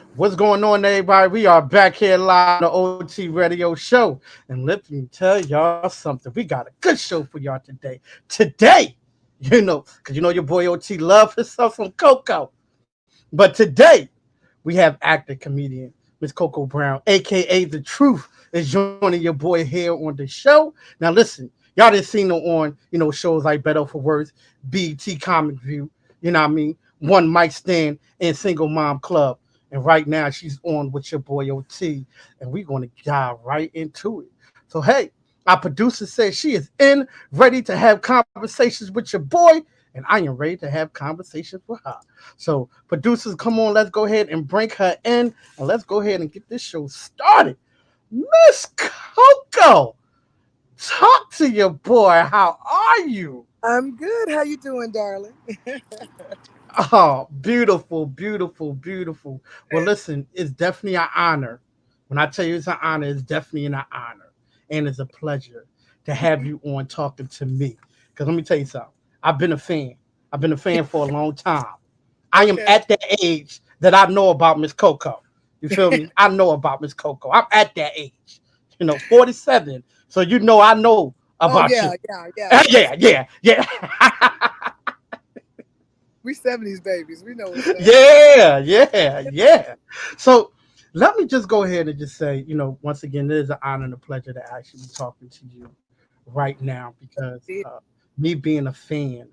What's going on, everybody? We are back here live on the OT Radio Show. And let me tell y'all something. We got a good show for y'all today. Today, because your boy OT love himself some Coco. But today, we have actor, comedian, Miss Coco Brown, aka The Truth, is joining your boy here on the show. Now, listen, y'all done seen her on, shows like Better for Worse, BT Comic View, you know what I mean? One Mic Stand and Single Mom Club. And right now, she's on with your boy OT, and we're going to dive right into it. So, hey, our producer says she is in, ready to have conversations with your boy, and I am ready to have conversations with her. So, producers, come on, let's go ahead and bring her in, and let's go ahead and get this show started. Miss Coco, talk to your boy. How are you? I'm good. How you doing, darling? Oh, beautiful, beautiful, beautiful. Well, listen, it's definitely an honor. When I tell you it's an honor, it's definitely an honor. And it's a pleasure to have you on talking to me. Because let me tell you something. I've been a fan. I've been a fan for a long time. I am Okay. at the age that I know about Miss Coco. You feel me? I know about Miss Coco. I'm at that age. 47. So I know Oh about yeah, you. yeah, yeah. Yeah, yeah, yeah. We '70s babies. We know what's up. Yeah, yeah, yeah. So let me just go ahead and just say, once again, it is an honor and a pleasure to actually be talking to you right now because me being a fan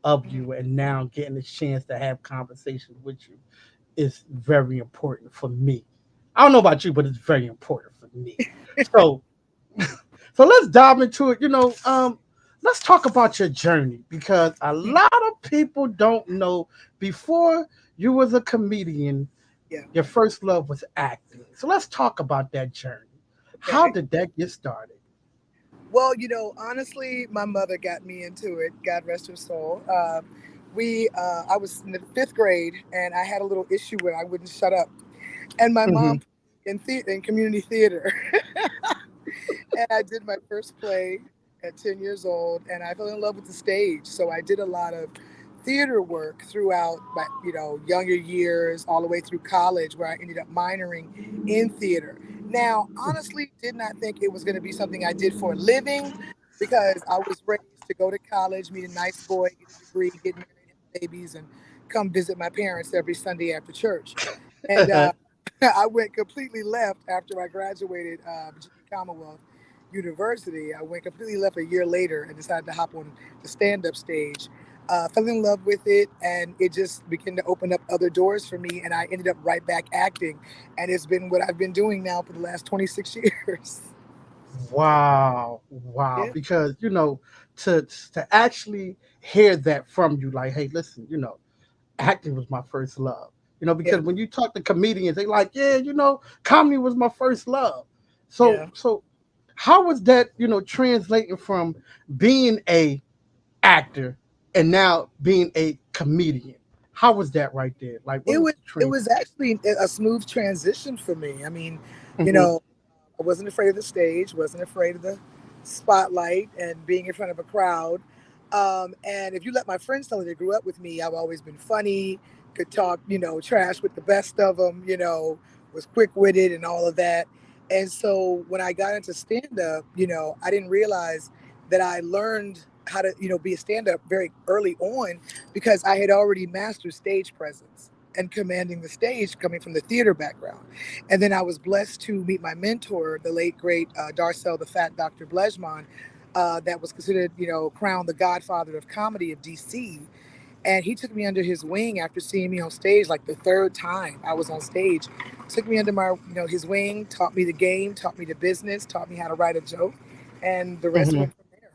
of Mhm. you and now getting the chance to have conversations with you is very important for me. I don't know about you, but it's very important for me. So so let's dive into it. Let's talk about your journey because a lot of people don't know before you was a comedian, Yeah. your first love was acting. So let's talk about that journey. How Okay. did that get started? Well, honestly, my mother got me into it. God rest her soul. I was in the fifth grade, and I had a little issue where I wouldn't shut up, and my Hmm. mom put me in community theater, and I did my first play at 10 years old, and I fell in love with the stage. So I did a lot of theater work throughout my younger years, all the way through college, where I ended up minoring in theater. Now, honestly, did not think it was going to be something I did for a living, because I was raised to go to college, meet a nice boy, get a degree, get married, have babies, and come visit my parents every Sunday after church. And I went completely left after I graduated Virginia Commonwealth University. I went completely left a year later and decided to hop on the stand-up stage. Fell in love with it, and it just began to open up other doors for me. And I ended up right back acting, and it's been what I've been doing now for the last 26 years. Wow, wow. Yeah, Because to actually hear that from you, like, hey, listen, acting was my first love. yeah, Because when you talk to comedians, they like, yeah, comedy was my first love. So yeah. so how was that, translating from being a actor and now being a comedian? How was that right there? Like what It was was the it transition? was actually a smooth transition for me. I mean, you Hmm. know, I wasn't afraid of the stage, wasn't afraid of the spotlight and being in front of a crowd. And if you let my friends tell you they grew up with me, I've always been funny, could talk, trash with the best of them, was quick witted and all of that. And so when I got into stand up, I didn't realize that I learned how to, be a stand up very early on, because I had already mastered stage presence and commanding the stage coming from the theater background. And then I was blessed to meet my mentor, the late great Darcel the Fat Dr. Blejman, that was considered, crowned the godfather of comedy of DC. And he took me under his wing after seeing me on stage like the third time I was on stage. Took me under his wing, taught me the game, taught me the business, taught me how to write a joke, and the rest Hmm. went from there.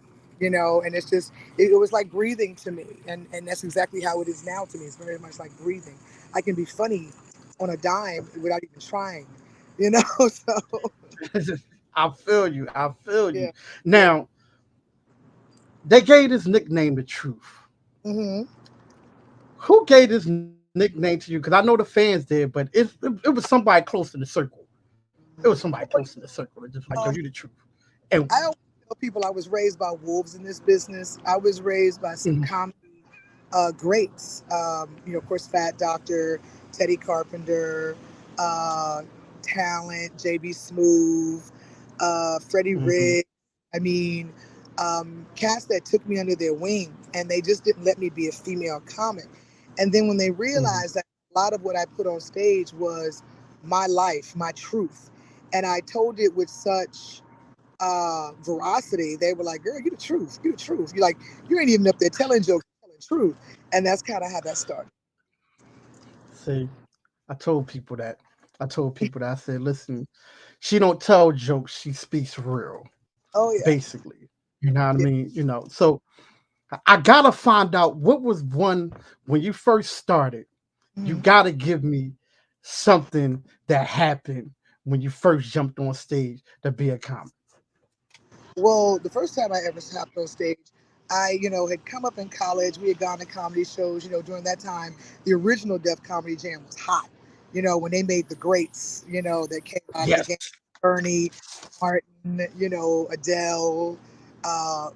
And it's just it was like breathing to me, and that's exactly how it is now to me. It's very much like breathing. I can be funny on a dime without even trying, So I feel you. I feel you. yeah, yeah. Now, they gave this nickname the truth. Hmm. Who gave this nickname to you? Because I know the fans did, but it was somebody close to the circle. It was somebody close to the circle that just like, yo, you the Um, truth. And I always tell people I was raised by wolves in this business. I was raised by some mhm, comedy greats. Of course, Fat Doctor, Teddy Carpenter. uh, Talent, JB Smooth, Freddie Mm-hmm. Rigg. I mean, cats that took me under their wing, and they just didn't let me be a female comic. And then when they Mm-hmm. realized that a lot of what I put on stage was my life, my truth, and I told it with such veracity, they were like, "Girl, you the truth. You the truth. You like you ain't even up there telling jokes, you're telling truth." And that's kind of how that started. See, I told people that. I told people that. I said, listen, she don't tell jokes, she speaks real, Oh yeah, basically. You know what I yeah. mean? So I gotta find out what was one when you first started. You Mhm. gotta give me something that happened when you first jumped on stage to be a comic. Well, the first time I ever hopped on stage, I, had come up in college. We had gone to comedy shows. During that time, the original Def Comedy Jam was hot. When they made the greats, that came out of the Yes. game. Bernie, Martin, Adele,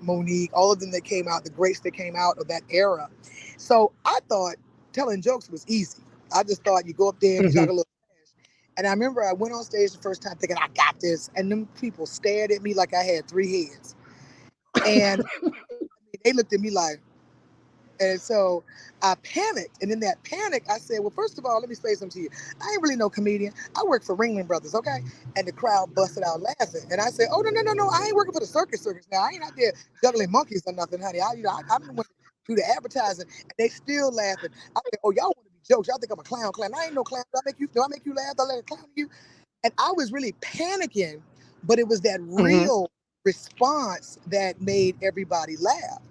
Monique, all of them that came out, the greats that came out of that era. So I thought telling jokes was easy. I just thought you go up there and you talk Hmm. a little trash. And I remember I went on stage the first time thinking I got this, and them people stared at me like I had three heads. And they looked at me like, and so I panicked. And in that panic, I said, well, first of all, let me say something to you. I ain't really no comedian. I work for Ringling Brothers, okay? And the crowd busted out laughing. And I said, oh, no, no, no, no. I ain't working for the circus now. I ain't out there juggling monkeys or nothing, honey. I'm the one to do the advertising. And they still laughing. I said, oh, y'all want to be jokes. Y'all think I'm a clown. I ain't no clown. Do I make you laugh? Do I let a clown you? And I was really panicking, but it was that Hmm. real response that made everybody laugh.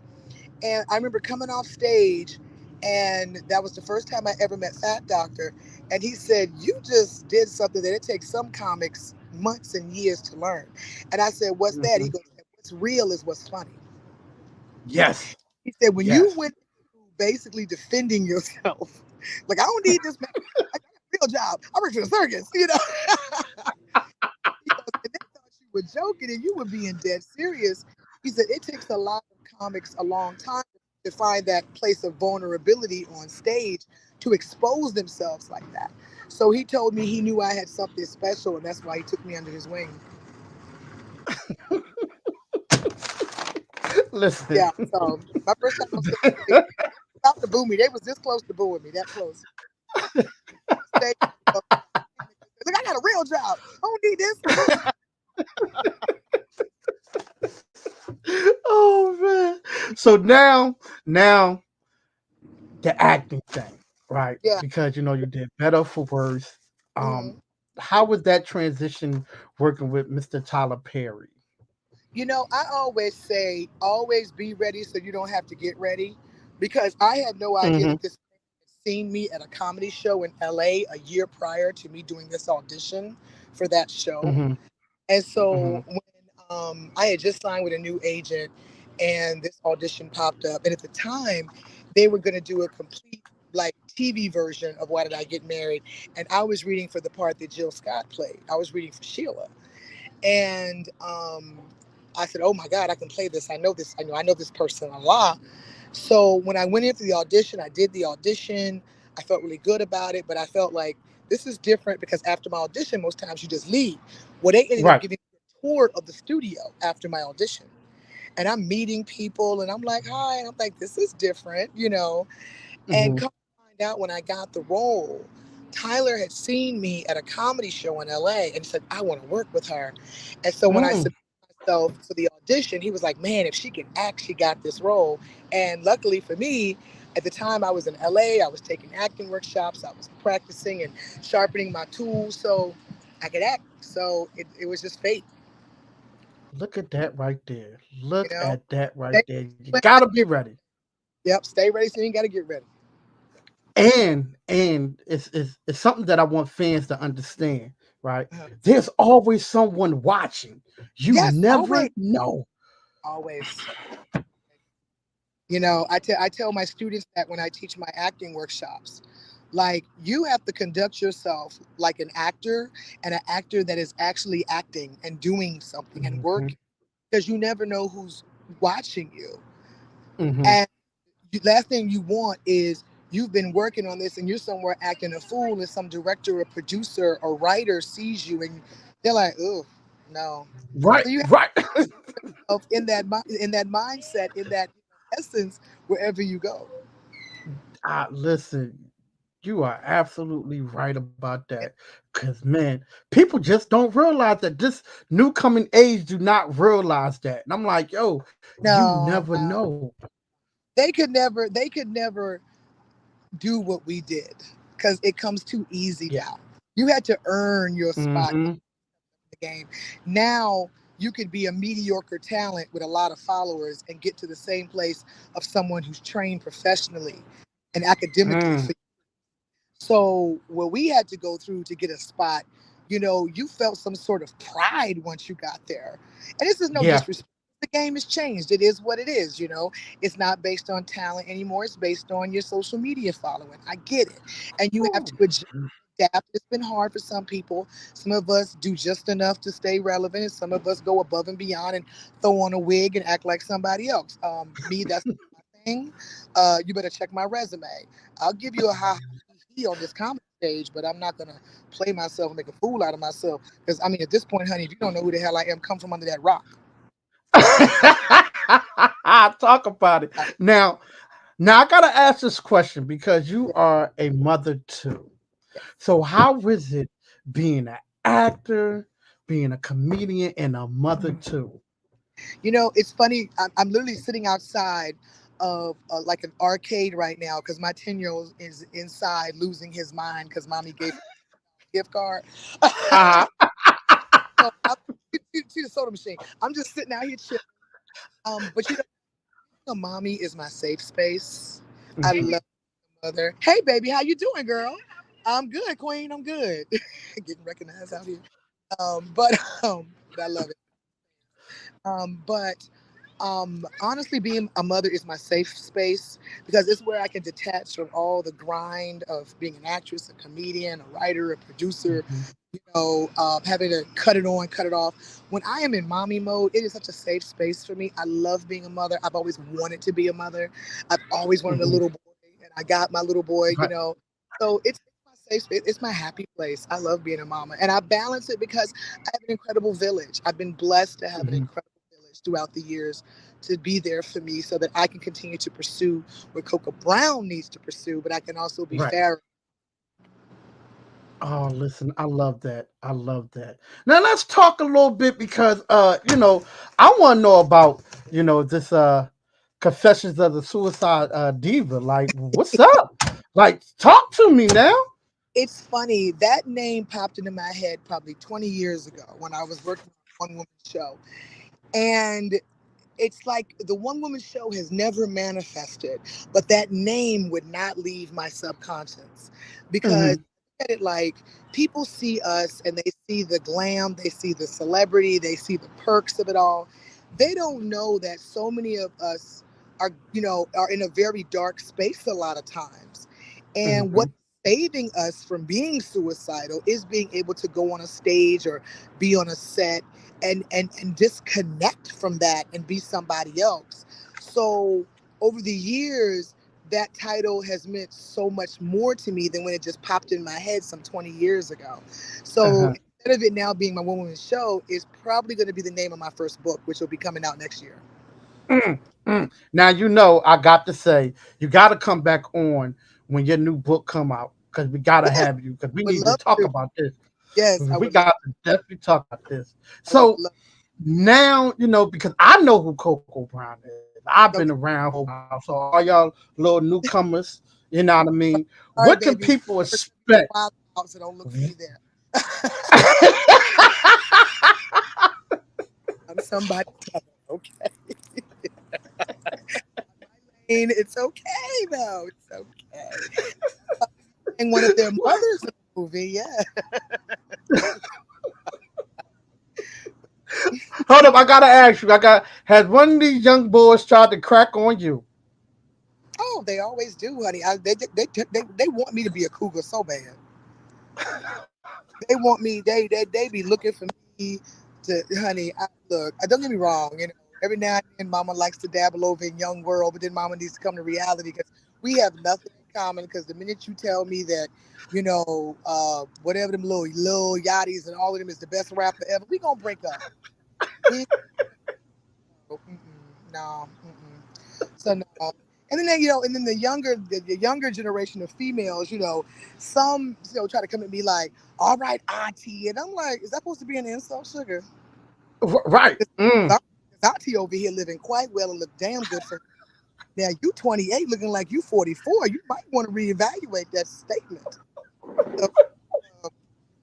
And I remember coming off stage, and that was the first time I ever met Fat Doctor. And he said, you just did something that it takes some comics months and years to learn. And I said, what's that? He Hmm. goes, what's real is what's funny. Yes. He said, when you Yes. went through basically defending yourself, like, I don't need this man. I got a real job. I work for the circus. He goes, and they thought you were joking and you were being dead serious. He said, it takes a lot of comics a long time to find that place of vulnerability on stage to expose themselves like that. So he told me he knew I had something special, and that's why he took me under his wing. Listen. Yeah. So my first time on stage, they about to boo me. They was this close to booing me, that close. Stage, look, I got a real job. I don't need this. Oh man. So now the acting thing, right? Yeah. Because you did better for worse. Hmm. How was that transition working with Mr. Tyler Perry? I always say, always be ready so you don't have to get ready. Because I had no idea Hmm. that this man had seen me at a comedy show in LA a year prior to me doing this audition for that show. Hmm. And so Hmm. when I had just signed with a new agent and this audition popped up, and at the time they were going to do a complete like TV version of Why Did I Get Married? And I was reading for the part that Jill Scott played. I was reading for Sheila. And I said, "Oh my God, I can play this. I know this. I know this person a lot." So when I went in for the audition, I did the audition. I felt really good about it, but I felt like this is different because after my audition, most times you just leave. Well, they ended up Right. giving me a tour of the studio after my audition, and I'm meeting people, and I'm like, "Hi," and I'm like, "This is different." And Hmm. come to find out when I got the role, Tyler had seen me at a comedy show in LA and said, I want to work with her. And so when I Mm. submitted myself for the audition, he was like, man, if she can act, she got this role. And luckily for me, at the time I was in LA, I was taking acting workshops, I was practicing and sharpening my tools so I could act. So it was just fate, Look at that right there. you Look know? at that right Stay, there. You gotta be ready. yep, stay ready so you ain't got to get ready. And it's something that I want fans to understand, right? Uh-huh. There's always someone watching. You Yes, never always, know. always. I tell my students that when I teach my acting workshops, like you have to conduct yourself like an actor and an actor that is actually acting and doing something and Hmm. working because you never know who's watching you. Hmm. And the last thing you want is you've been working on this and you're somewhere acting a fool, and some director or producer or writer sees you and they're like, oh, no. Right, So you right. have in that mindset, in that essence, wherever you go. Listen, you are absolutely right about that. Cause man, people just don't realize that this new coming age do not realize that. And I'm like, yo, you No, never know. they could never do what we did because it comes too easy Yeah. now. You had to earn your spot in Mm-hmm. the game. Now you could be a mediocre talent with a lot of followers and get to the same place of someone who's trained professionally and academically Mm, for. So what we had to go through to get a spot, you felt some sort of pride once you got there. And this is no yeah. disrespect. The game has changed. It is what it is. It's not based on talent anymore. It's based on your social media following. I get it. And you have to Ooh. adjust, adapt. It's been hard for some people. Some of us do just enough to stay relevant, and some of us go above and beyond and throw on a wig and act like somebody else. Me, that's my thing. You better check my resume. I'll give you a high on this comedy stage, but I'm not gonna play myself and make a fool out of myself. Because I mean, at this point, honey, if you don't know who the hell I am, come from under that rock. Talk about it. I, Now I gotta ask this question because you yeah, are a mother too. yeah. So how is it being an actor, being a comedian, and a mother too? It's funny. I'm literally sitting outside of like an arcade right now because my 10-year-old is inside losing his mind because mommy gave him a gift card. Uh So see the soda machine. I'm just sitting out here chilling. But a mommy is my safe space. I mhm. love mother. Hey, baby, how you doing, girl? I'm good, Queen. I'm good. Getting recognized out here. But but I love it. But honestly, being a mother is my safe space because it's where I can detach from all the grind of being an actress, a comedian, a writer, a producer. Mhm. Having to cut it on, cut it off. When I am in mommy mode, it is such a safe space for me. I love being a mother. I've always wanted to be a mother. I've always wanted a Mhm. little boy, and I got my little boy. Right. So it's my safe space. It's my happy place. I love being a mama, and I balance it because I have an incredible village. I've been blessed to have an Mhm. incredible village throughout the years to be there for me, so that I can continue to pursue what Coco Brown needs to pursue, but I can also be Right. fair. Oh, listen, I love that. I love that. Now let's talk a little bit because I want to know about, this Confessions of the Suicide Diva. Like, what's up? Like, talk to me now. It's funny that name popped into my head probably 20 years ago when I was working on one woman show, and it's like the one woman show has never manifested, but that name would not leave my subconscious because Mhm. at it like people see us and they see the glam, they see the celebrity, they see the perks of it all. They don't know that so many of us are in a very dark space a lot of times. And what Mhm. saving us from being suicidal is being able to go on a stage or be on a set and disconnect from that and be somebody else. So over the years, that title has meant so much more to me than when it just popped in my head some 20 years ago. So Uh-huh. instead of it now being my one woman show, is probably going to be the name of my first book, which will be coming out next year. Mm, mm. Now I got to say you got to come back on when your new book come out because we got to Yes, have you because we would need to love talk to. about this. Yes, I We would love. got to definitely talk about this. I would So love. now because I know who Coco Brown is. I've been Okay. around for a while. So all y'all little newcomers, you know what I mean? All right, What can baby. people Remember, expect? wild out, so don't look for me there. I'm somebody's mother. Okay. Lane, it's okay though. It's okay. And one of their mothers in the movie, yeah. Hold up, I gotta ask you. I got has one of these young boys tried to crack on you? Oh, they always do, honey. They want me to be a cougar so bad. They want me. They be looking for me to, honey. Look, don't get me wrong. Every now and then, Mama likes to dabble over in young world, but then Mama needs to come to reality because we have nothing. common because the minute you tell me that, whatever them little yachties and all of them is the best rapper ever, we gonna break up. We no, so no. And then the younger generation of females, some try to come at me like, "All right, auntie," and I'm like, "Is that supposed to be an insult, sugar?" Right. Because auntie over here living quite well and look damn good for. Now you 28, looking like you 44. You might want to reevaluate that statement. So,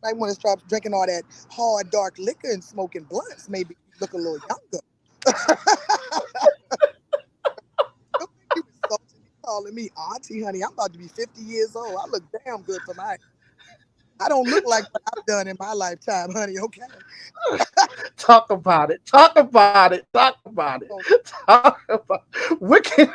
might want to stop drinking all that hard, dark liquor and smoking blunts. Maybe look a little younger. Don't think you insulting me, calling me auntie, honey. I'm about to be 50 years old. I look damn good for my. I don't look like what I've done in my lifetime, honey. Okay. Talk about it. Talk about it. Talk about it. So, Talk about what can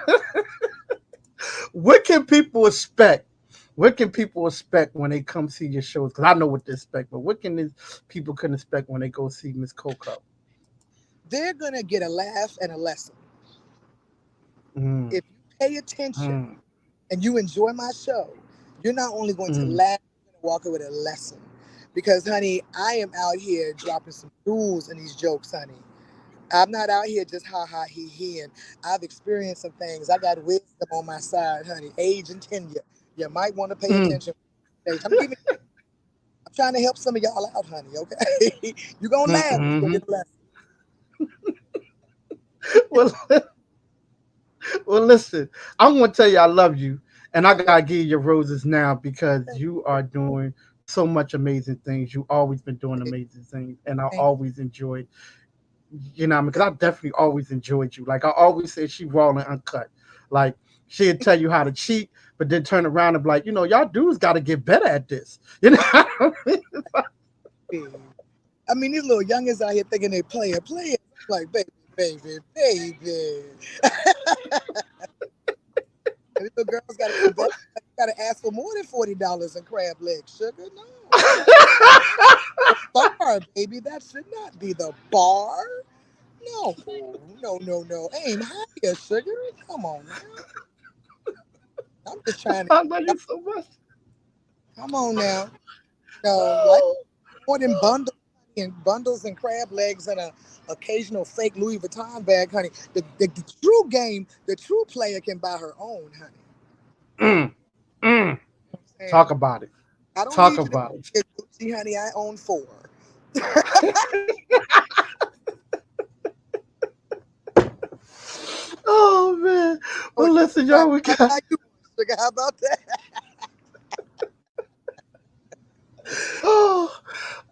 what can people expect? What can people expect when they come see your shows? Because I know what to expect, but what can these people can expect when they go see Miss Coco? they're gonna get a laugh and a lesson Mm, if you pay attention mm, and you enjoy my show. You're not only going to mm, laugh, you're gonna walk away with a lesson. Because, honey, I am out here dropping some jewels in these jokes, honey. I'm not out here just ha ha he he. And I've experienced some things. I got wisdom on my side, honey. Age and tenure. You might want to pay mm. attention. I'm trying to help some of y'all out, honey. Okay, you're gonna laugh, but you're gonna Mm-hmm. get a lesson. Well, well, listen. I'm gonna tell you I love you, and I I love gotta give you your roses now because that. you are doing so much amazing things. You always been doing amazing things, and I Thank always enjoyed. Because I definitely always enjoyed you. Like I always said, she raw and uncut. Like she'd tell you how to cheat, but then turn around and be like, y'all dudes got to get better at this. you. I mean, these little youngins out here thinking they players. I'm like, baby, baby, baby. And little girls gotta be better. Gotta ask for more than $40 in crab legs, sugar. No, that's the bar, baby. That should not be the bar. No, no, no, no. Aim higher, sugar. Come on now. I'm just trying to. I love you so much. Come on now. No, like more than bundles and crab legs and a occasional fake Louis Vuitton bag, honey. The true game, the true player can buy her own, honey. Mm, mm. Talk And about it. I don't Talk need you to about it. get Gucci, honey. I own four. Oh man. Oh, Well, listen, y'all. We I got. buy you one, sugar. How about that? Oh,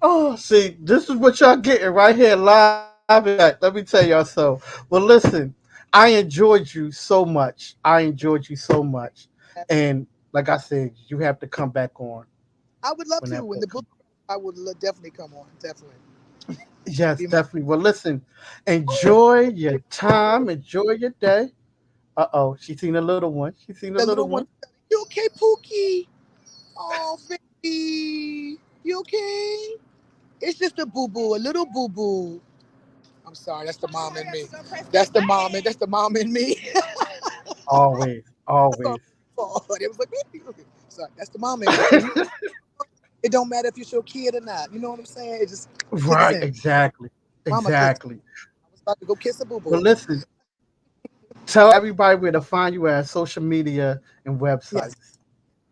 oh. See, this is what y'all getting right here live and direct. Let me tell y'all so. Well, listen. I enjoyed you so much. I enjoyed you so much, and like I said, you have to come back on I would love when to. that When book the book, comes. I would definitely come on. Definitely. Yes, Be my definitely. Well, listen, enjoy your time, enjoy your day. Uh-oh, she seen a little one. She seen a the little little one. one. You okay, Pookie? Oh, baby. You okay? It's just a boo boo, a little boo boo. I'm sorry, that's the mom in me. That's the mom in me. Always, I saw always. it fall. It was like, baby. Sorry, that's the mom in me. So it don't matter if you're your kid or not. You know what I'm saying? It just kicks Right, in. exactly. Mama kicks. Exactly. I was about to go kiss a boo Well, boo. listen, tell everybody where to find you at social media and Yes. websites.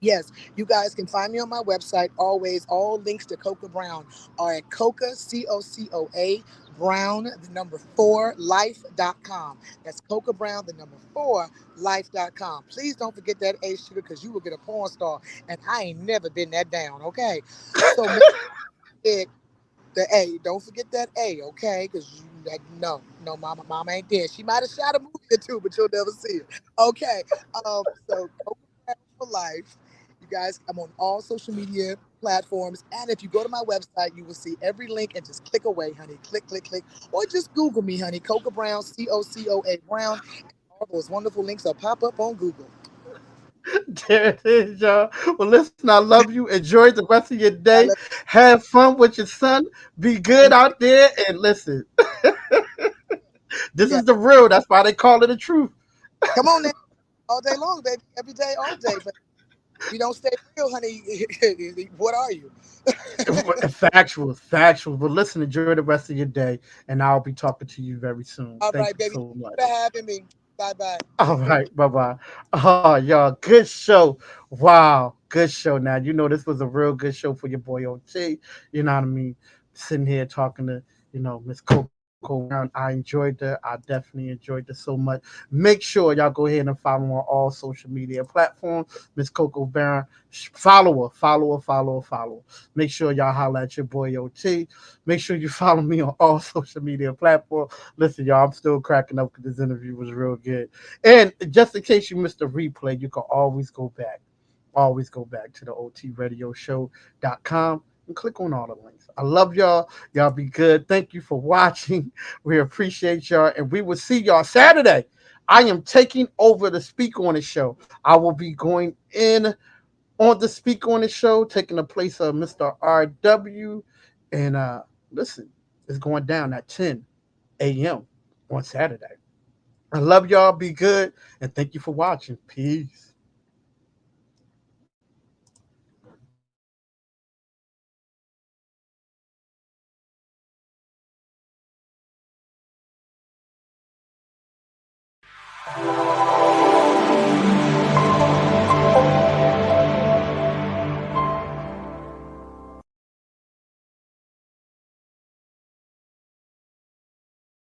Yes, you guys can find me on my website. Always, all links to Coco Brown are at Coca, Coca, Brown, the number four, life.com. That's Coca Brown, the number four, life.com. Please don't forget that A sugar because you will get a porn star. And I ain't never been that down, okay? So make it the A. Don't forget that A, okay? Because no, mama ain't dead. She might have shot a movie or two, but you'll never see it. Okay. So Coco Brown for life. You guys, I'm on all social media platforms. And if you go to my website, you will see every link and just click away, honey. Click, click, click. Or just Google me, honey. Coca Brown, Cocoa Brown. All those wonderful links will pop up on Google. There it is, y'all. Well, listen, I love you. Enjoy the rest of your I day. love Have fun with your son. Be good you. out there. And listen, this Yeah. is the real. That's why they call it the truth. Come on now. All day long, baby. Every day, all day. If you don't stay real, honey, what are you? Factual, factual. But listen, enjoy the rest of your day, and I'll be talking to you very soon. All Thank right, you baby. so Thank much. you for having me. Bye bye. All right, bye bye. Oh, y'all, good show. Wow, good show. Now you know this was a real good show for your boy OT. You know what I mean? Sitting here talking to Miss Coco Brown. I enjoyed that. I definitely enjoyed this so much. Make sure y'all go ahead and follow on all social media platforms. Miss Coco Brown, follow her, follow her, follow her, follow her. Make sure y'all holler at your boy OT. Make sure you follow me on all social media platforms. Listen, y'all, I'm still cracking up because this interview was real good. And just in case you missed the replay, you can always go back to the otradioshow.com and click on all the links. I love y'all. Y'all be good. Thank you for watching. We appreciate y'all, and we will see y'all Saturday. I am taking over the Speak on the Show. I will be going in on the Speak on the Show, taking the place of Mr. RW. And listen, it's going down at 10 a.m. on Saturday. I love y'all. Be good. And thank you for watching. Peace.